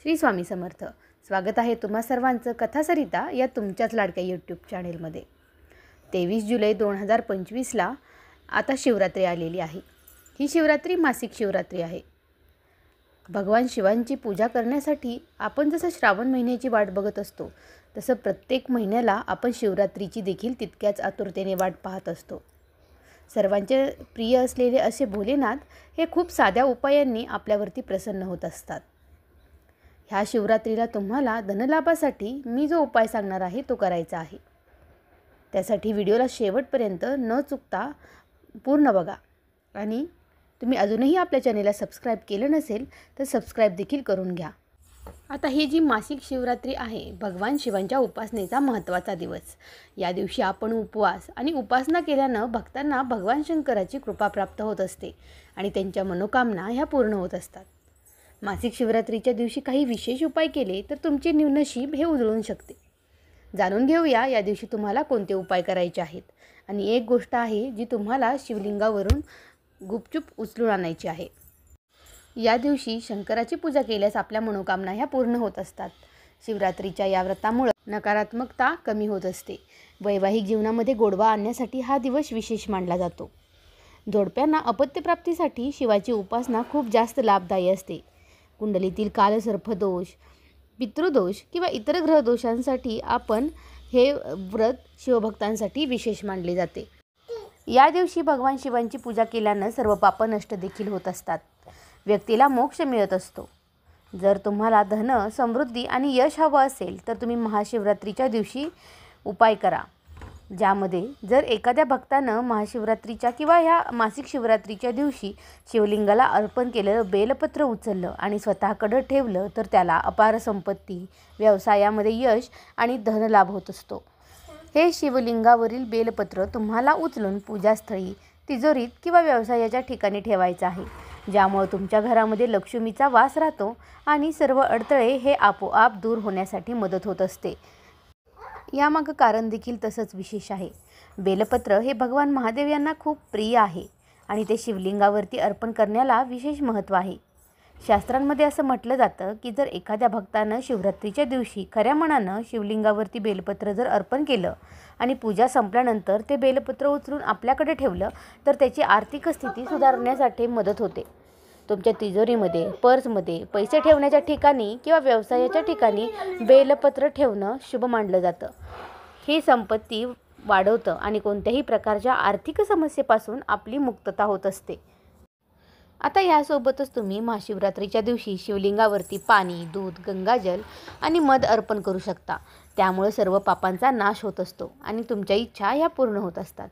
श्री स्वामी समर्थ. स्वागत आहे तुम्हा सर्वांचं कथासरिता या तुमच्याच लाडक्या यूट्यूब चॅनेलमध्ये. 23 जुलै 2025ला आता शिवरात्री आलेली आहे. ही शिवरात्री मासिक शिवरात्री आहे. भगवान शिवांची पूजा करण्यासाठी आपण जसं श्रावण महिन्याची वाट बघत असतो तसं प्रत्येक महिन्याला आपण शिवरात्रीची देखील तितक्याच आतुरतेने वाट पाहत असतो. सर्वांचे प्रिय असलेले असे भोलेनाथ हे खूप साध्या उपायांनी आपल्यावरती प्रसन्न होत असतात. ह्या शिवरात्रीला तुम्हाला धनलाभासाठी मी जो उपाय सांगणार आहे तो करायचा आहे. त्यासाठी व्हिडिओला शेवटपर्यंत न चुकता पूर्ण बघा आणि तुम्ही अजूनही आपल्या चॅनेलला सबस्क्राईब केलं नसेल तर सबस्क्राईब देखील करून घ्या. आता ही जी मासिक शिवरात्री आहे, भगवान शिवांच्या उपासनेचा महत्त्वाचा दिवस. या दिवशी आपण उपवास आणि उपासना केल्यानं भक्तांना भगवान शंकराची कृपा प्राप्त होत असते आणि त्यांच्या मनोकामना ह्या पूर्ण होत असतात. मासिक शिवरात्रीच्या दिवशी काही विशेष उपाय केले तर तुमचे नशीब हे उजळून शकते. जाणून घेऊया या दिवशी तुम्हाला कोणते उपाय करायचे आहेत. आणि एक गोष्ट आहे जी तुम्हाला शिवलिंगावरून गुपचूप उचलून आणायची आहे. या दिवशी शंकराची पूजा केल्यास आपल्या मनोकामना ह्या पूर्ण होत असतात. शिवरात्रीच्या या व्रतामुळे नकारात्मकता कमी होत असते. वैवाहिक जीवनामध्ये गोडवा आणण्यासाठी हा दिवस विशेष मानला जातो. जोडप्यांना अपत्यप्राप्तीसाठी शिवाची उपासना खूप जास्त लाभदायी असते. कुंडलीतील कालसर्पदोष, पितृदोष किंवा इतर ग्रहदोषांसाठी आपण हे व्रत शिवभक्तांसाठी विशेष मानले जाते. या दिवशी भगवान शिवांची पूजा केल्यानं सर्व पाप नष्ट देखील होत असतात. व्यक्तीला मोक्ष मिळत असतो. जर तुम्हाला धन, समृद्धी आणि यश हवं असेल तर तुम्ही महाशिवरात्रीच्या दिवशी उपाय करा. ज्यामध्ये जर एखाद्या भक्तानं महाशिवरात्रीच्या किंवा ह्या मासिक शिवरात्रीच्या दिवशी शिवलिंगाला अर्पण केलेलं बेलपत्र उचललं आणि स्वतःकडं ठेवलं तर त्याला अपार संपत्ती, व्यवसायामध्ये यश आणि धनलाभ होत असतो. हे शिवलिंगावरील बेलपत्र तुम्हाला उचलून पूजास्थळी, तिजोरीत किंवा व्यवसायाच्या ठिकाणी ठेवायचं आहे. ज्यामुळे तुमच्या घरामध्ये लक्ष्मीचा वास राहतो आणि सर्व अडथळे हे आपोआप दूर होण्यासाठी मदत होत असते. यामागं कारण देखील तसंच विशेष आहे. बेलपत्र हे भगवान महादेव यांना खूप प्रिय आहे आणि ते शिवलिंगावरती अर्पण करण्याला विशेष महत्त्व आहे. शास्त्रांमध्ये असं म्हटलं जातं की जर एखाद्या भक्तानं शिवरात्रीच्या दिवशी खऱ्या मनानं शिवलिंगावरती बेलपत्र जर अर्पण केलं आणि पूजा संपल्यानंतर ते बेलपत्र उचलून आपल्याकडे ठेवलं तर त्याची आर्थिक स्थिती सुधारण्यासाठी मदत होते. तुमच्या तिजोरीमध्ये, पर्समध्ये, पैसे ठेवण्याच्या ठिकाणी किंवा व्यवसायाच्या ठिकाणी बेलपत्र ठेवणं शुभ मानलं जातं. ही संपत्ती वाढवतं आणि कोणत्याही प्रकारच्या आर्थिक समस्येपासून आपली मुक्तता होत असते. आता यासोबतच तुम्ही महाशिवरात्रीच्या दिवशी शिवलिंगावरती पाणी, दूध, गंगाजल आणि मध अर्पण करू शकता. त्यामुळे सर्व पापांचा नाश होत असतो आणि तुमच्या इच्छा ह्या पूर्ण होत असतात.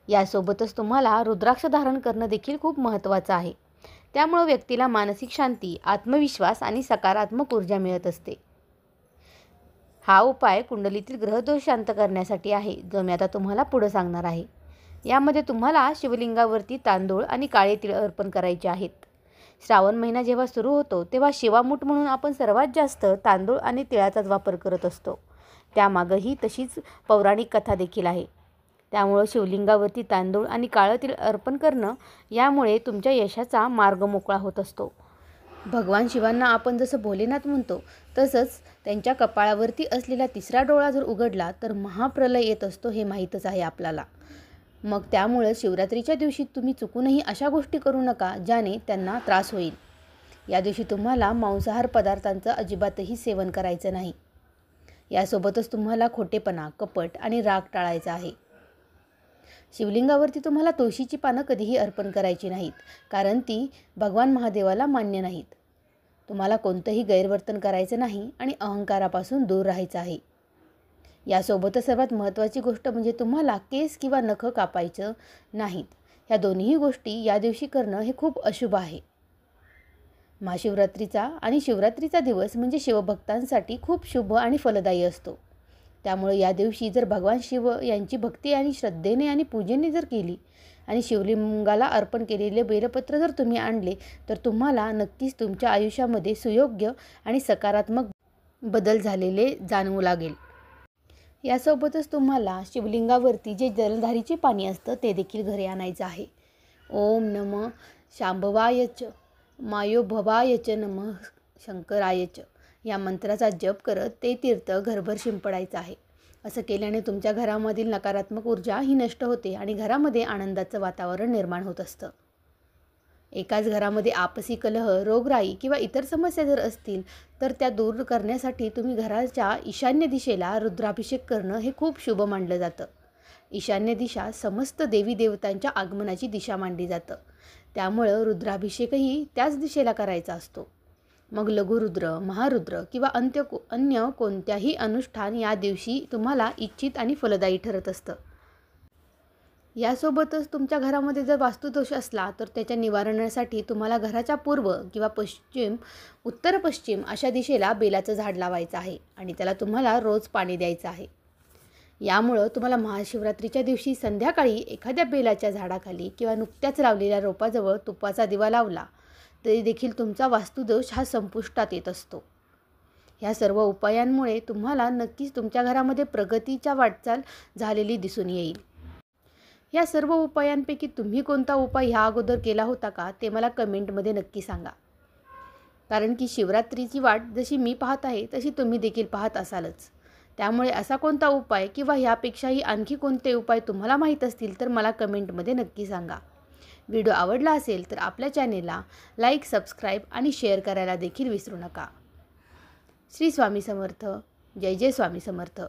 यासोबतच तुम्हाला रुद्राक्ष धारण करणं देखील खूप महत्त्वाचं आहे. त्यामुळे व्यक्तीला मानसिक शांती, आत्मविश्वास आणि सकारात्मक ऊर्जा मिळत असते. हा उपाय कुंडलीतील ग्रहदोष शांत करण्यासाठी आहे, जो मी आता तुम्हाला पुढे सांगणार आहे. यामध्ये तुम्हाला शिवलिंगावरती तांदूळ आणि काळे तीळ अर्पण करायचे आहेत. श्रावण महिना जेव्हा सुरू होतो तेव्हा शिवामूठ म्हणून आपण सर्वात जास्त तांदूळ आणि तिळाचाच वापर करत असतो. त्यामागंही तशीच पौराणिक कथा देखील आहे. त्यामुळं शिवलिंगावरती तांदूळ आणि काळं तीळ अर्पण करणं यामुळे तुमच्या यशाचा मार्ग मोकळा होत असतो. भगवान शिवांना आपण जसं भोलेनाथ म्हणतो तसंच त्यांच्या कपाळावरती असलेला तिसरा डोळा जर उघडला तर महाप्रलय येत असतो, हे माहीतच आहे आपल्याला. मग त्यामुळे शिवरात्रीच्या दिवशी तुम्ही चुकूनही अशा गोष्टी करू नका ज्याने त्यांना त्रास होईल. या दिवशी तुम्हाला मांसाहार पदार्थांचं अजिबातही सेवन करायचं नाही. यासोबतच तुम्हाला खोटेपणा, कपट आणि राग टाळायचा आहे. शिवलिंगावरती तुम्हाला तुळशीची पानं कधीही अर्पण करायची नाहीत, कारण ती भगवान महादेवाला मान्य नाहीत. तुम्हाला कोणतंही गैरवर्तन करायचं नाही आणि अहंकारापासून दूर राहायचं आहे. यासोबतच सर्वात महत्त्वाची गोष्ट म्हणजे तुम्हाला केस किंवा नख कापायचं नाहीत. ह्या दोन्ही गोष्टी या दिवशी करणं हे खूप अशुभ आहे. महाशिवरात्रीचा आणि शिवरात्रीचा दिवस म्हणजे शिवभक्तांसाठी खूप शुभ आणि फलदायी असतो. त्यामुळे या दिवशी जर भगवान शिव यांची भक्ती आणि श्रद्धेने आणि पूजेने जर केली आणि शिवलिंगाला अर्पण केलेले बेलपत्र जर तुम्ही आणले तर तुम्हाला नक्कीच तुमच्या आयुष्यामध्ये सुयोग्य आणि सकारात्मक बदल झालेले जाणवू लागेल. यासोबतच तुम्हाला शिवलिंगावरती जे जलधारीचे पाणी असतं ते देखील घरी आणायचं आहे. ओम नमः शांभवाय च मायोभवाय च नमः शंकरायच या मंत्राचा जप करत ते तीर्थ घरभर शिंपडायचं आहे. असं केल्याने तुमच्या घरामधील नकारात्मक ऊर्जा ही नष्ट होते आणि घरामध्ये आनंदाचं वातावरण निर्माण होत असतं. एकाच घरामध्ये आपसी कलह, रोगराई किंवा इतर समस्या जर असतील तर त्या दूर करण्यासाठी तुम्ही घराच्या ईशान्य दिशेला रुद्राभिषेक करणं हे खूप शुभ मानलं जातं. ईशान्य दिशा समस्त देवी देवतांच्या आगमनाची दिशा मानली जातं. त्यामुळं रुद्राभिषेकही त्याच दिशेला करायचा असतो. मग लघुरुद्र, महारुद्र किंवा अन्य कोणत्याही अनुष्ठान या दिवशी तुम्हाला इच्छित आणि फलदायी ठरत असतं. यासोबतच तुमच्या घरामध्ये जर वास्तुदोष असला तर त्याच्या निवारणासाठी तुम्हाला घराच्या पूर्व किंवा उत्तर पश्चिम अशा दिशेला बेलाचं झाड लावायचं आहे आणि त्याला तुम्हाला रोज पाणी द्यायचं आहे. यामुळं तुम्हाला महाशिवरात्रीच्या दिवशी संध्याकाळी एखाद्या बेलाच्या झाडाखाली किंवा नुकत्याच लावलेल्या रोपाजवळ तुपाचा दिवा लावला तरी देखील तुमचा वास्तुदोष हा संपुष्टात येत असतो. ह्या सर्व उपायांमुळे तुम्हाला नक्कीच तुमच्या घरामध्ये प्रगतीच्या वाटचाल झालेली दिसून येईल. या सर्व उपायांपैकी तुम्ही कोणता उपाय ह्या अगोदर केला होता का ते मला कमेंटमध्ये नक्की सांगा. कारण की शिवरात्रीची वाट जशी मी पाहत आहे तशी तुम्ही देखील पाहत असालच. त्यामुळे असा कोणता उपाय किंवा ह्यापेक्षाही आणखी कोणते उपाय तुम्हाला माहीत असतील तर मला कमेंटमध्ये नक्की सांगा. व्हिडिओ आवडला असेल तर आपल्या चॅनेलला लाईक, सबस्क्राईब आणि शेअर करायला देखील विसरू नका. श्री स्वामी समर्थ. जय जय स्वामी समर्थ.